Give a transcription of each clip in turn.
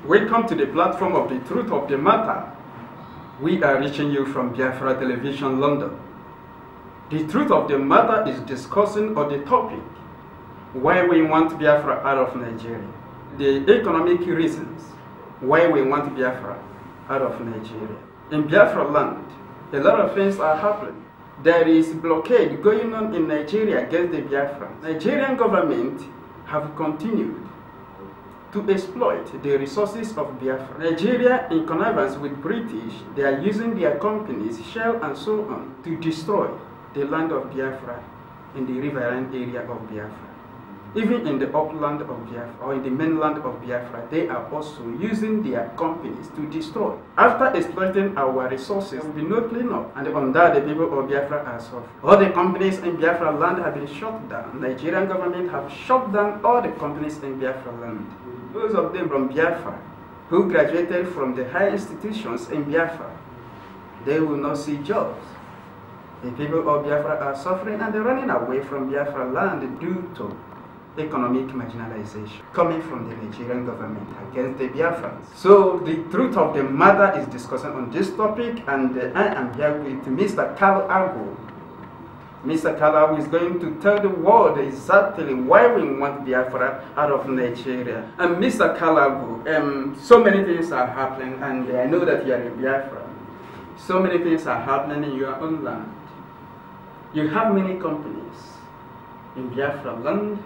Welcome to the platform of the truth of the matter. We are reaching you from Biafra Television, London. The truth of the matter is discussing on the topic why we want Biafra out of Nigeria. The economic reasons why we want Biafra out of Nigeria. In Biafra land, a lot of things are happening. There is blockade going on in Nigeria against the Biafrans. Nigerian government have continued to exploit the resources of Biafra. Nigeria, in connivance with British, they are using their companies, Shell and so on, to destroy the land of Biafra in the riverine area of Biafra. Even in the upland of Biafra, or in the mainland of Biafra, they are also using their companies to destroy. After exploiting our resources, there will be no cleanup, and on that the people of Biafra are suffering. All the companies in Biafra land have been shut down. Nigerian government have shut down all the companies in Biafra land. Those of them from Biafra who graduated from the high institutions in Biafra, they will not see jobs. The people of Biafra are suffering and they're running away from Biafra land due to economic marginalization coming from the Nigerian government against the Biafrans. So the truth of the matter is discussing on this topic, and I am here with Mr. Carl Agu. Mr. Carl is going to tell the world exactly why we want Biafra out of Nigeria. And Mr. Carl, so many things are happening, and I know that you are in Biafra. So many things are happening in your own land. You have many companies in Biafra land.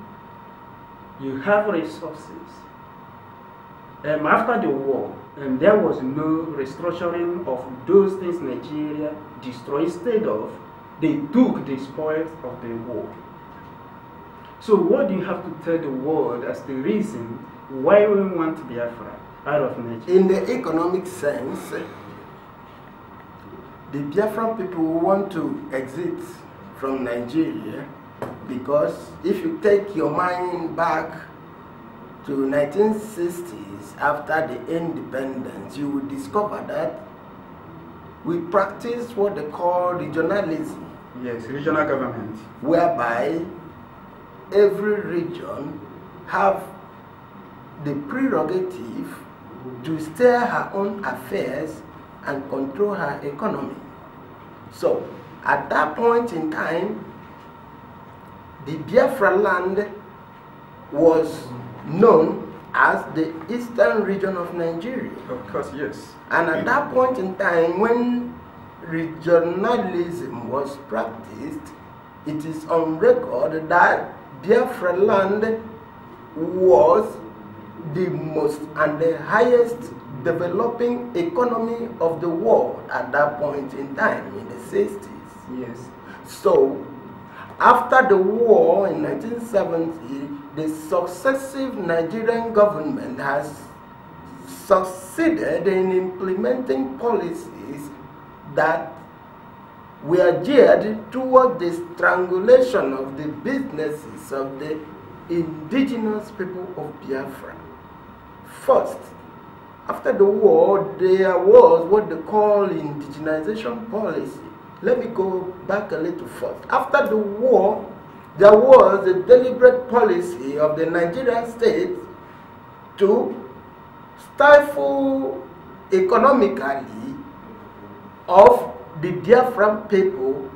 You have resources. After the war, there was no restructuring of those things Nigeria destroyed. Instead of, they took the spoils of the war. So what do you have to tell the world as the reason why we want Biafra out of Nigeria? In the economic sense, the Biafran people want to exit from Nigeria, because if you take your mind back to 1960s, after the independence, you will discover that we practice what they call regionalism. Yes, regional government. Whereby every region have the prerogative to steer her own affairs and control her economy. So, at that point in time, the Biafra land was known as the eastern region of Nigeria. Of course, yes. And at that point in time, when regionalism was practiced, it is on record that Biafra land was the most and the highest developing economy of the world at that point in time, in the 60s. Yes. So, after the war in 1970, the successive Nigerian government has succeeded in implementing policies that were geared toward the strangulation of the businesses of the indigenous people of Biafra. First, after the war, there was what they call indigenization policy. Let me go back a little first. After the war, there was a deliberate policy of the Nigerian state to stifle economically of the Biafran people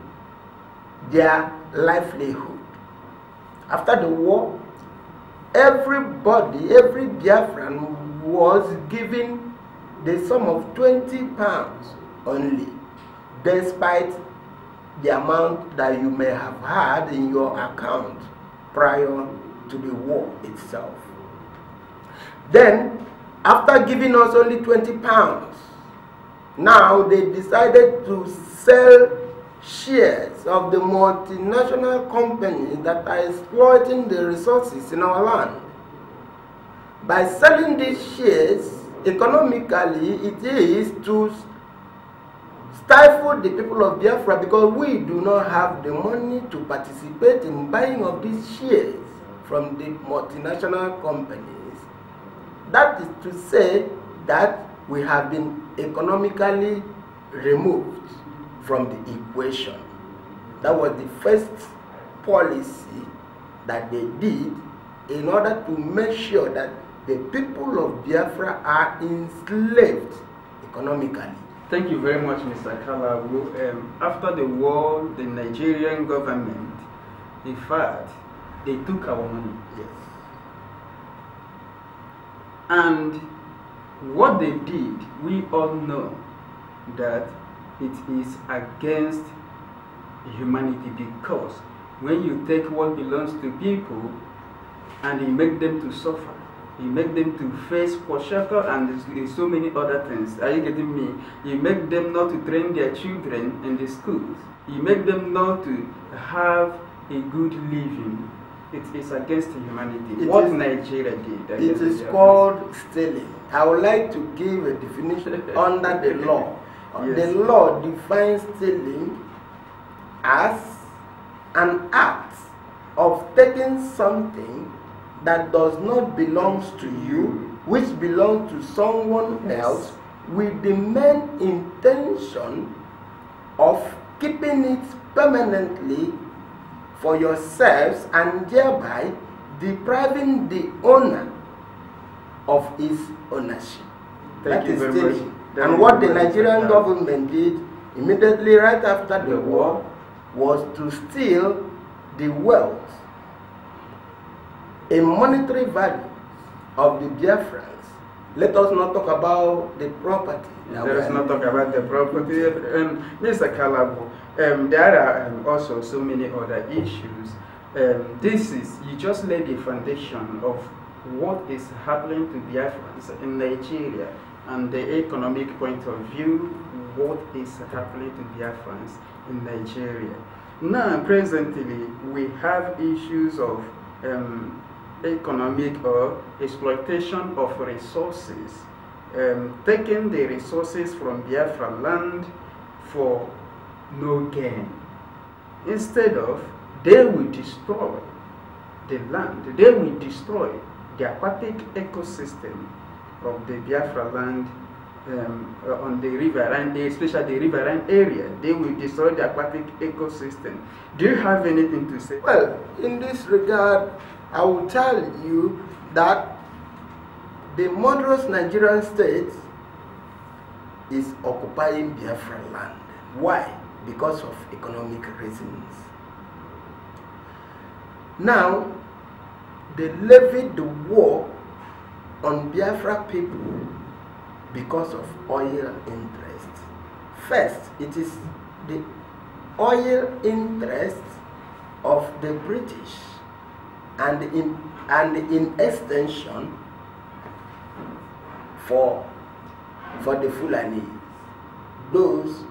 their livelihood. After the war, everybody, every Biafran was given the sum of £20 only, despite the amount that you may have had in your account prior to the war itself. Then, after giving us only £20, now they decided to sell shares of the multinational companies that are exploiting the resources in our land. By selling these shares, economically, it is to stifle the people of Biafra, because we do not have the money to participate in buying of these shares from the multinational companies. That is to say that we have been economically removed from the equation. That was the first policy that they did in order to make sure that the people of Biafra are enslaved economically. Thank you very much, Mr. Kalabu. After the war, the Nigerian government, in fact, they took our money. Yes. And what they did, we all know that it is against humanity, because when you take what belongs to people and you make them to suffer, you make them to face shelter and so many other things. Are you getting me? You make them not to train their children in the schools. You make them not to have a good living. It is against humanity. What Nigeria did. It is called stealing. I would like to give a definition under the law. Yes. The law defines stealing as an act of taking something that does not belong to you, which belongs to someone else, with the main intention of keeping it permanently for yourselves, and thereby depriving the owner of his ownership. That is stealing. And what the Nigerian government did immediately right after the war was to steal the wealth, a monetary value of the Biafrans. Let us not talk about the property. Let us not talk about the property. Mr. Kalabu, there are also so many other issues. You just laid the foundation of what is happening to Biafrans in Nigeria, and the economic point of view, what is happening to Biafrans in Nigeria. Now, presently, we have issues of economic or exploitation of resources, taking the resources from Biafra land for no gain. Instead of, they will destroy the land, they will destroy the aquatic ecosystem of the Biafra land on the riverine, especially the riverine area. They will destroy the aquatic ecosystem. Do you have anything to say? Well, in this regard, I will tell you that the murderous Nigerian state is occupying Biafra land. Why? Because of economic reasons. Now, they levied the war on Biafra people because of oil interest. First, it is the oil interest of the British, and in extension for the Fulani, those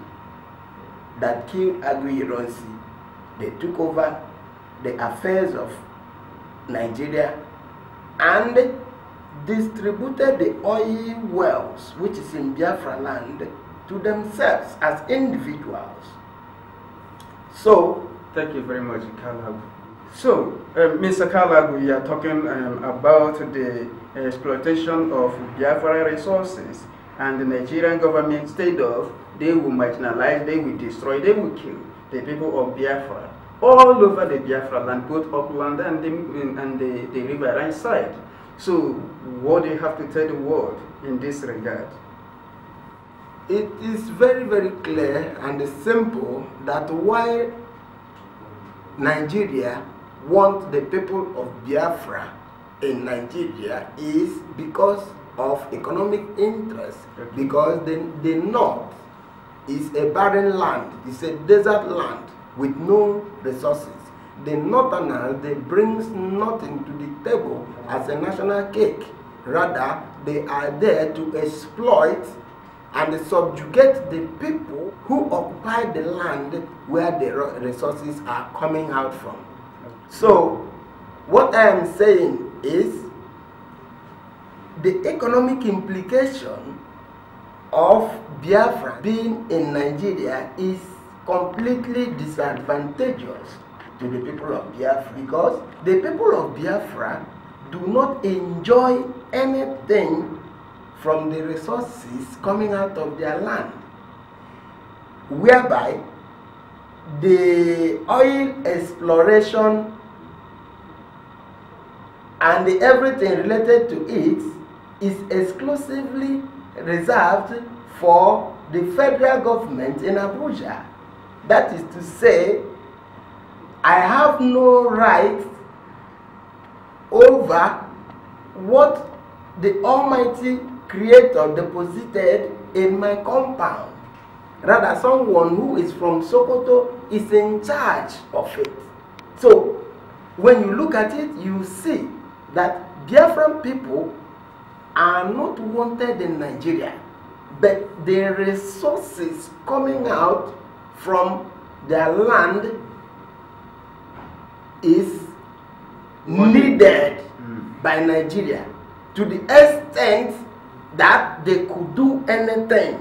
that killed Aguiyi-Ironsi. They took over the affairs of Nigeria and distributed the oil wells, which is in Biafra land, to themselves as individuals. So, thank you very much, Kalabu. So, Mr. Kalabu, we are talking about the exploitation of Biafra resources, and the Nigerian government, instead of, they will marginalize, they will destroy, they will kill the people of Biafra all over the Biafra land, both upland and the riverine side. So, what do you have to tell the world in this regard? It is very, very clear and simple that while Nigeria wants the people of Biafra in Nigeria is because of economic interest, because the north is a barren land, it's a desert land with no resources. The northerners, they bring nothing to the table as a national cake. Rather, they are there to exploit and subjugate the people who occupy the land where the resources are coming out from. So, what I am saying is the economic implication of Biafra being in Nigeria is completely disadvantageous to the people of Biafra, because the people of Biafra do not enjoy anything from the resources coming out of their land, whereby the oil exploration and everything related to it is exclusively reserved for the federal government in Abuja. That is to say, I have no right over what the Almighty Creator deposited in my compound. Rather, someone who is from Sokoto is in charge of it. So, when you look at it, you see that Biafran people are not wanted in Nigeria, but the resources coming out from their land is needed by Nigeria to the extent that they could do anything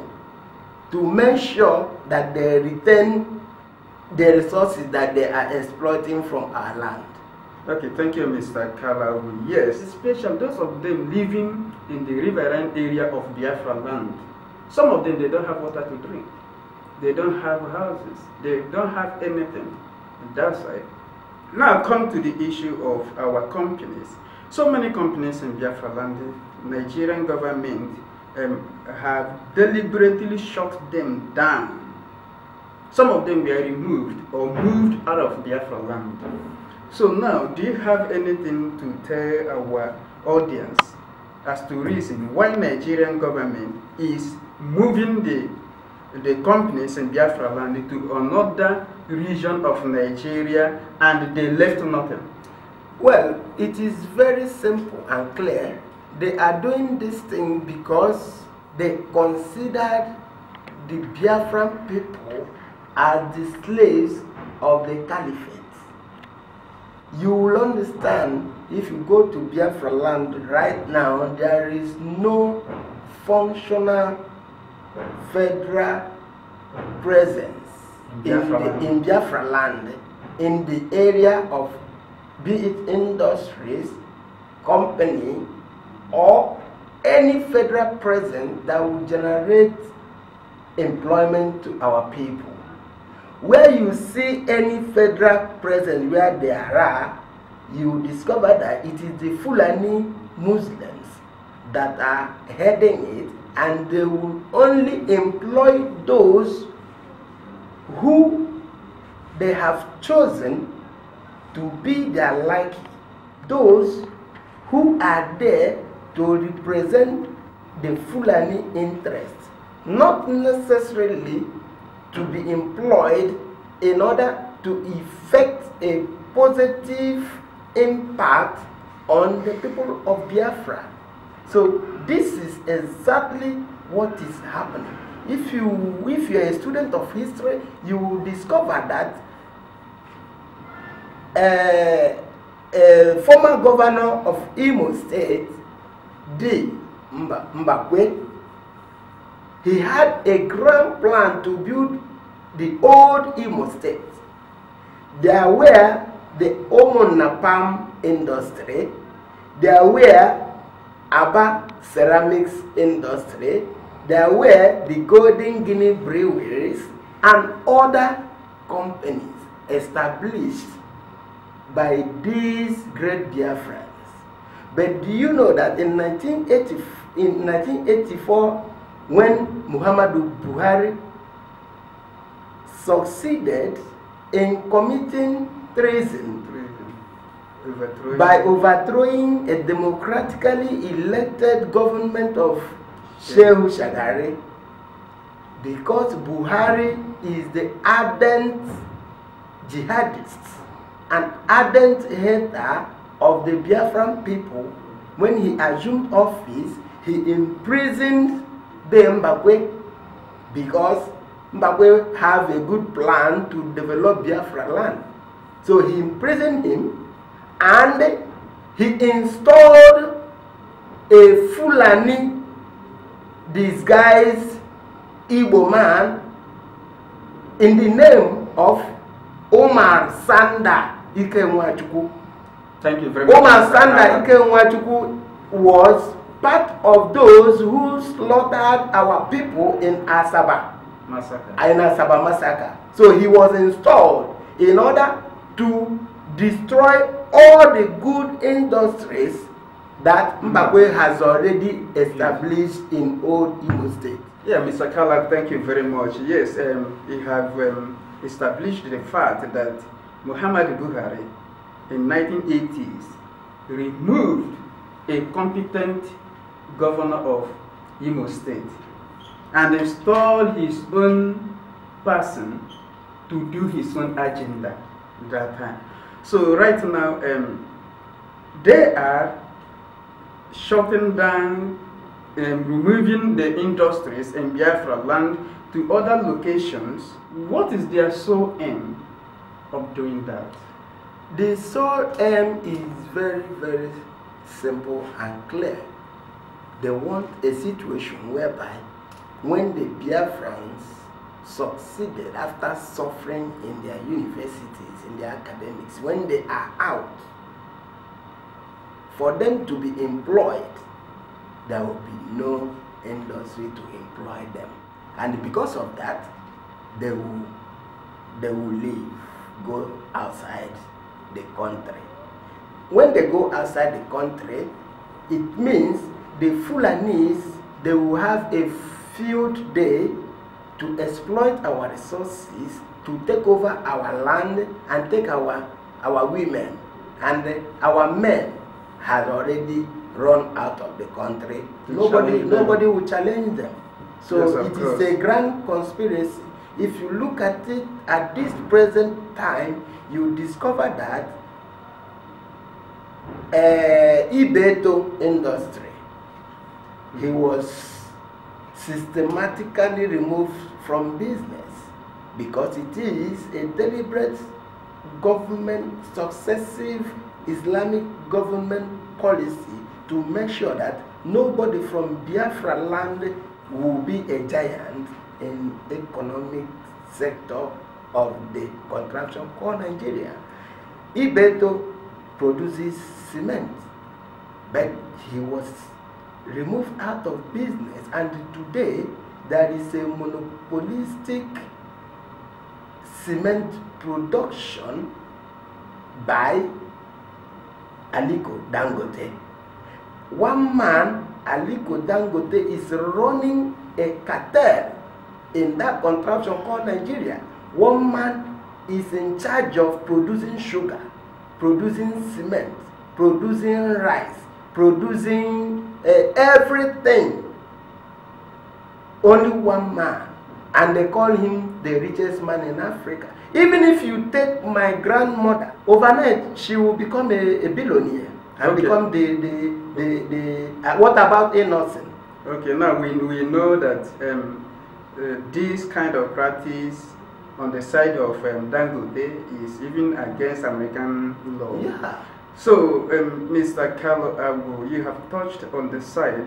to make sure that they retain the resources that they are exploiting from our land. Okay, thank you, Mr. Kalawu. Yes, especially those of them living in the riverine area of Biafra land. Some of them, they don't have water to drink. They don't have houses. They don't have anything on that side. Now come to the issue of our companies. So many companies in Biafra land, the Nigerian government have deliberately shut them down. Some of them were removed or moved out of Biafra land. So now, do you have anything to tell our audience as to reason why Nigerian government is moving the companies in Biafra land to another region of Nigeria and they left nothing? Well, it is very simple and clear. They are doing this thing because they considered the Biafran people as the slaves of the caliphate. You will understand if you go to Biafra land right now, there is no functional federal presence in Biafra land in the area of, be it industries, company, or any federal presence that will generate employment to our people. Where you see any federal presence where there are, you discover that it is the Fulani Muslims that are heading it, and they will only employ those who they have chosen to be their like, those who are there to represent the Fulani interests, not necessarily to be employed in order to effect a positive impact on the people of Biafra. So this is exactly what is happening. If you are a student of history, you will discover that a former governor of Imo State, D. Mbakwe, he had a grand plan to build the old Imo State. There were the Omonapam industry, there were Aba ceramics industry, there were the Golden Guinea breweries and other companies established by these great Biafrans. But do you know that in 1984, when Muhammadu Buhari succeeded in committing treason by overthrowing a democratically elected government of Shehu Shagari, because Buhari is the ardent jihadist and ardent hater of the Biafran people, when he assumed office, he imprisoned the Mbakwe, because Mbakwe have a good plan to develop Biafra land. So he imprisoned him and he installed a Fulani disguised Igbo man in the name of Omar Sanda Ike Nwachukwu. Thank you very much. Omar Sanda Ike Nwachukwu was part of those who slaughtered our people in Asaba massacre. So he was installed in order to destroy all the good industries that Mbakwe has already established in old Imo State. Yeah, Mr. Kala, thank you very much. Yes, we have established the fact that Muhammad Buhari in 1980s removed a competent governor of Imo State and installed his own person to do his own agenda at that time. So right now, they are shutting down and removing the industries in Biafra land to other locations. What is their sole aim of doing that? The sole aim is very, very simple and clear. They want a situation whereby when the Biafrans succeeded after suffering in their universities, in their academics, when they are out, for them to be employed, there will be no industry to employ them. And because of that, they will leave, go outside the country. When they go outside the country, it means the Fulanis, they will have a field day to exploit our resources, to take over our land and take our women. And our men have already run out of the country. Nobody will challenge them. So yes, it is a grand conspiracy. If you look at it at this present time, you discover that Ibeto industry, he was systematically removed from business because it is a deliberate government, successive Islamic government policy to make sure that nobody from Biafra land will be a giant in economic sector of the contraction called Nigeria. Ibeto produces cement, but he was removed out of business, and today there is a monopolistic cement production by Aliko Dangote. One man, Aliko Dangote, is running a cartel in that contraption called Nigeria. One man is in charge of producing sugar, producing cement, producing rice, producing everything. Only one man, and they call him the richest man in Africa. Even if you take my grandmother, overnight she will become a billionaire and become what about innocent? Okay, now we know that this kind of practice on the side of Dangote is even against American law. Yeah. So, Mr. Carlo Abu, you have touched on the side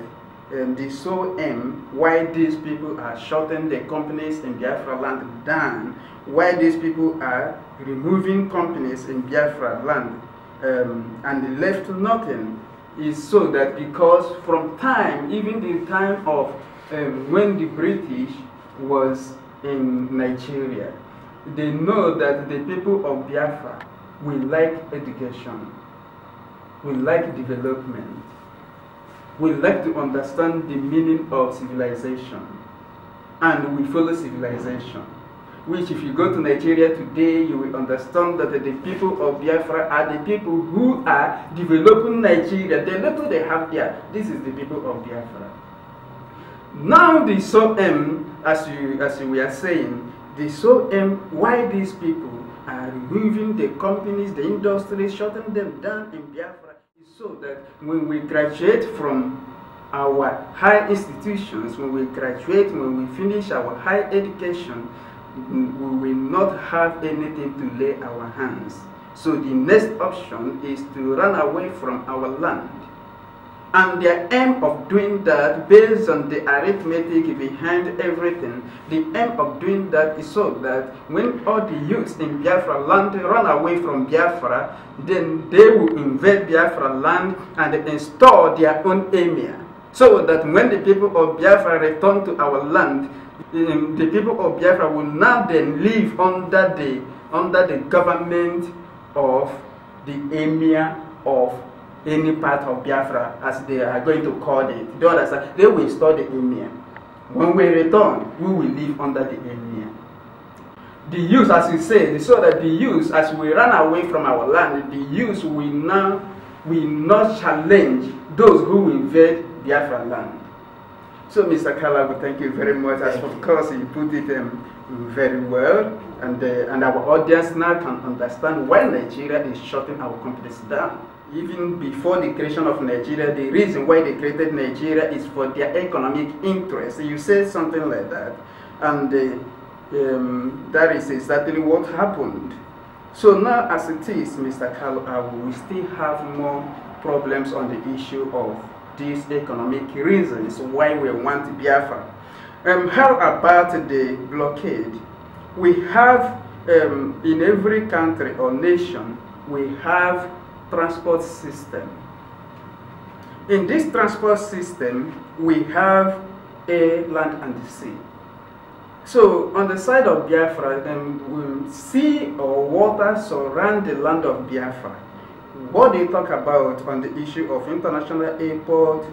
the sole aim why these people are shutting the companies in Biafra land down, why these people are removing companies in Biafra land and left nothing, is so that because from time, even the time of when the British was in Nigeria, they know that the people of Biafra will like education, will like development, will like to understand the meaning of civilization, and we follow civilization. Which, if you go to Nigeria today, you will understand that the people of Biafra are the people who are developing Nigeria. The little they have there, this is the people of Biafra. Now the sole aim, as we are saying, the sole aim why these people are removing the companies, the industries, shutting them down in Biafra, is so that when we graduate from our high institutions, when we graduate, when we finish our high education, we will not have anything to lay our hands. So the next option is to run away from our land. And the aim of doing that, based on the arithmetic behind everything, the aim of doing that is so that when all the youths in Biafra land run away from Biafra, then they will invade Biafra land and install their own emir. So that when the people of Biafra return to our land, the people of Biafra will now then live under the government of the emir of any part of Biafra, as they are going to call it. Do you understand? They will install the emir. When we return, we will live under the emir. The youth, as you say, so that the youth, as we run away from our land, the youth will not challenge those who invade Biafra land. So, Mr. Kala, we thank you very much. As of course, you put it very well, and our audience now can understand why Nigeria is shutting our companies down. Even before the creation of Nigeria, the reason why they created Nigeria is for their economic interest. You say something like that, and that is exactly what happened. So now, as it is, Mr. Kala, we still have more problems on the issue of these economic reasons why we want Biafra. How about the blockade? We have in every country or nation, we have transport system. In this transport system, we have air, land, and the sea. So on the side of Biafra, sea or water surround the land of Biafra. What they talk about on the issue of international airport,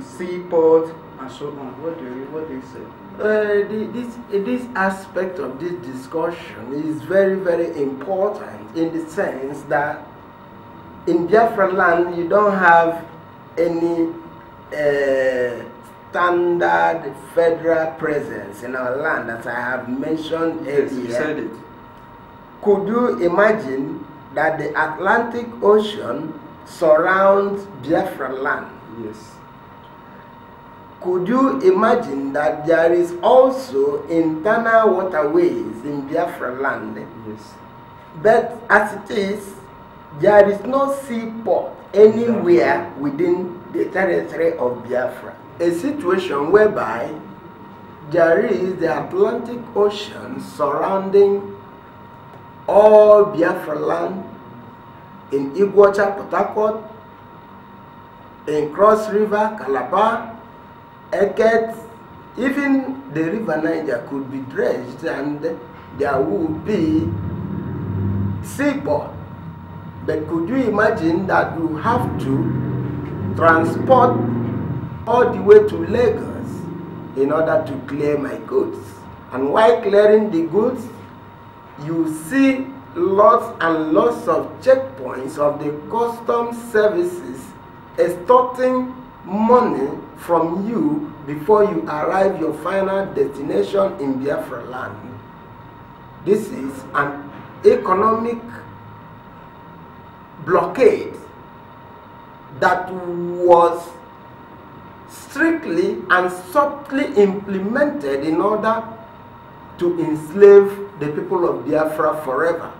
seaport, and so on? What do you say? This aspect of this discussion is very, very important in the sense that in Biafra land you don't have any standard federal presence in our land, as I have mentioned earlier. Yes, you said it. Could you imagine that the Atlantic Ocean surrounds Biafra land? Yes. Could you imagine that there is also internal waterways in Biafra land? Yes. But as it is, there is no seaport anywhere within the territory of Biafra. A situation whereby there is the Atlantic Ocean surrounding all Biafra land, in Iguacha, Port Harcourt, in Cross River, Calabar, Eket, even the River Niger could be dredged and there would be seaport. But could you imagine that you have to transport all the way to Lagos in order to clear my goods? And while clearing the goods, you see lots and lots of checkpoints of the customs services extorting money from you before you arrive your final destination in Biafra land. This is an economic blockade that was strictly and subtly implemented in order to enslave the people of Biafra forever.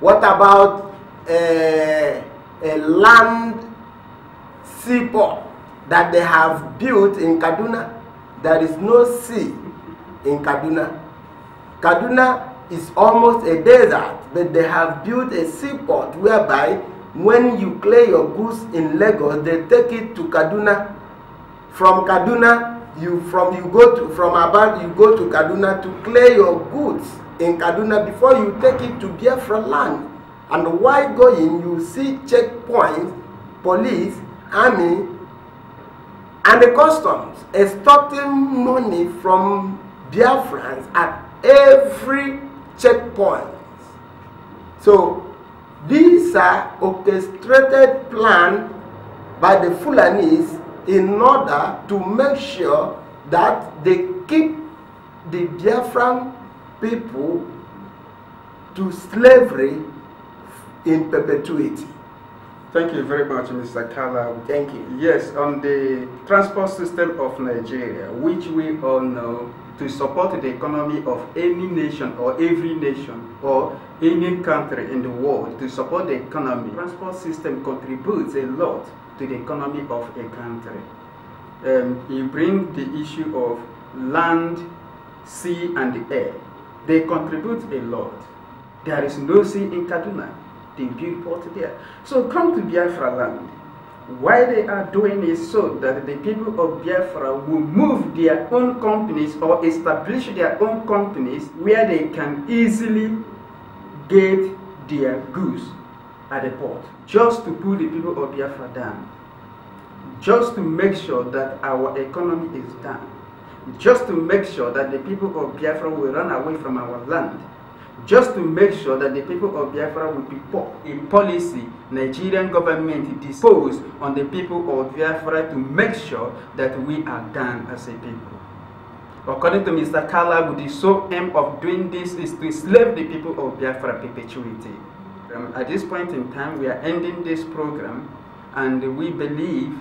What about a land seaport that they have built in Kaduna? There is no sea in Kaduna. Kaduna is almost a desert, but they have built a seaport whereby when you clear your goods in Lagos, they take it to Kaduna. From Kaduna, from Abad, you go to Kaduna to clear your goods in Kaduna before you take it to Biafra land. And while going, you see checkpoints, police, army, and the customs extorting money from Biafrans at every checkpoint. So these are orchestrated plans by the Fulanis in order to make sure that they keep the Biafran people to slavery in perpetuity. Thank you very much, Mr. Kala. Thank you. Yes, on the transport system of Nigeria, which we all know, to support the economy of any nation or every nation or any country in the world, to support the economy, transport system contributes a lot to the economy of a country. You bring the issue of land, sea, and the air. They contribute a lot. There is no sea in Kaduna. They build port there. So come to Biafra land. Why they are doing is so that the people of Biafra will move their own companies or establish their own companies where they can easily get their goods at the port, just to put the people of Biafra down, just to make sure that our economy is down, just to make sure that the people of Biafra will run away from our land, just to make sure that the people of Biafra will be in policy Nigerian government disposed on the people of Biafra to make sure that we are down as a people. According to Mr. Kalabu, the sole aim of doing this is to enslave the people of Biafra perpetuity. At this point in time, we are ending this program, and we believe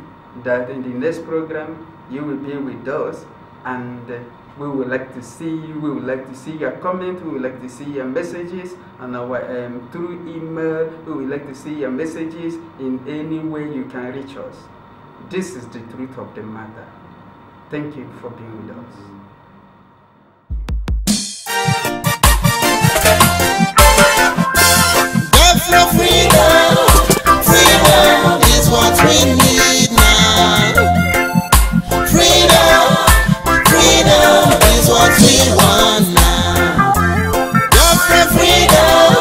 that in the next program, you will be with us, and we would like to see you. We would like to see your comment. We would like to see your messages on our through email. We would like to see your messages in any way you can reach us. This is the truth of the matter. Thank you for being with us. Biafra freedom, freedom is what we need now. Freedom, freedom is what we want now. Biafra freedom,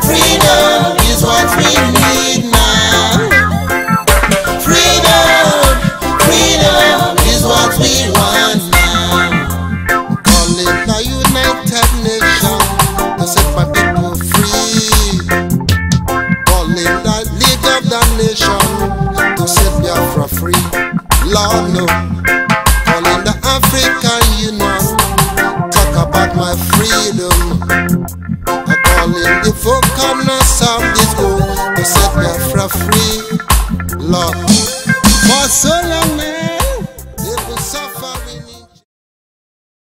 freedom is what we need now. Freedom, freedom is what we want now. Calling the United Nations to set my people free. Nation to set Biafra free. Lord no, calling the African Union, talk about my freedom. I'm calling the four corners of this world to set Biafra free. Lord, for so long now